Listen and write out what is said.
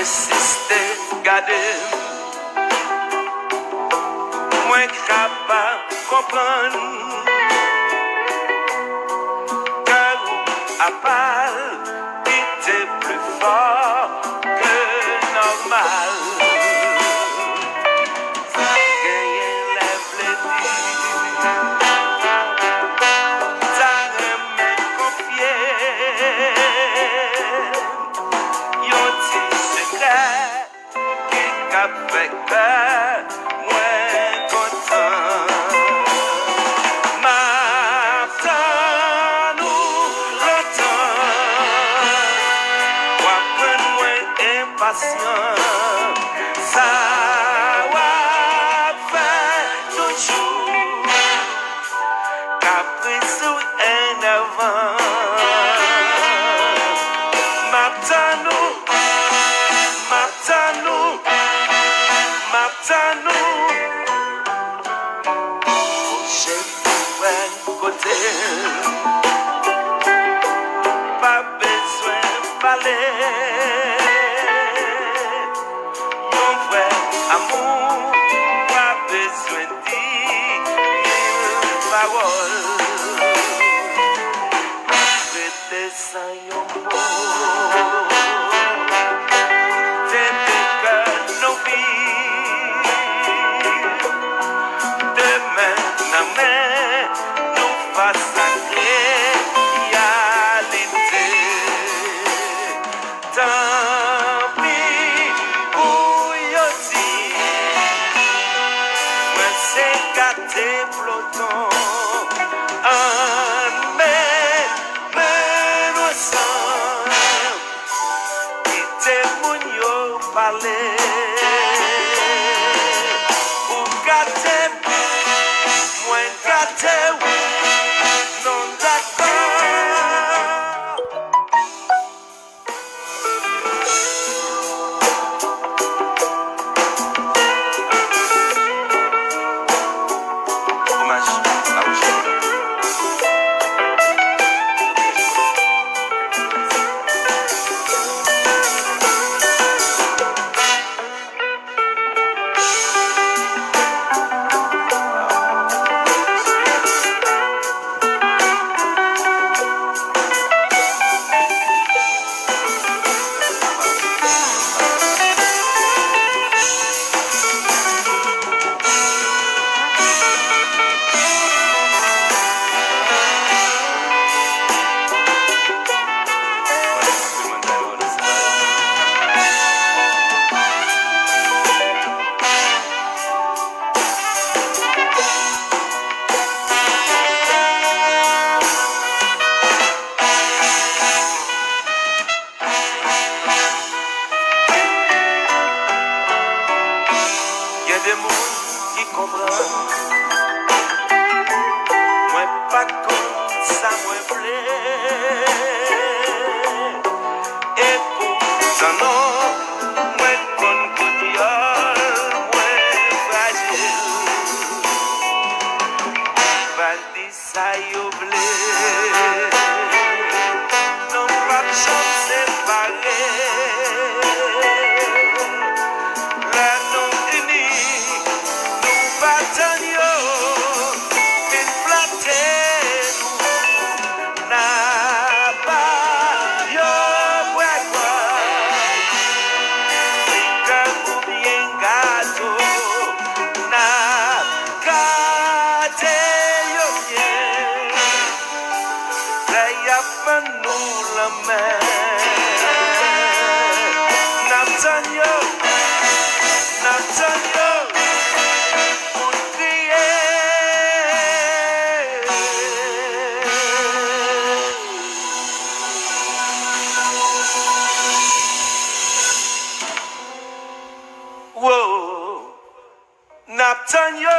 Insistez, gardez, moi capable comprendre que à part était plus fort que normal. Avec moins content, m'attends nous longtemps, ou moins impatient, ça va faire toujours, caprice ou un avant, m'attends nous. Côté, pas besoin de parler. Mon vrai amour, pas besoin de dire une parole. Prêtez sans un mot. T'aider que nos vies. Demain, la main. Sacré, réalité. Tant pis pour Yoti, moi c'est gâté peloton. En mai, nous sommes, qui témoignent parler. Pour gâter, moins gâter. Des mots qui comprennent, moi pas comme ça, moi plaît. Et pourtant non, moi con coudiole, moi fragile. Pas dit ça y'oublé, non pas de chance séparée. Whoa, Naptanyo.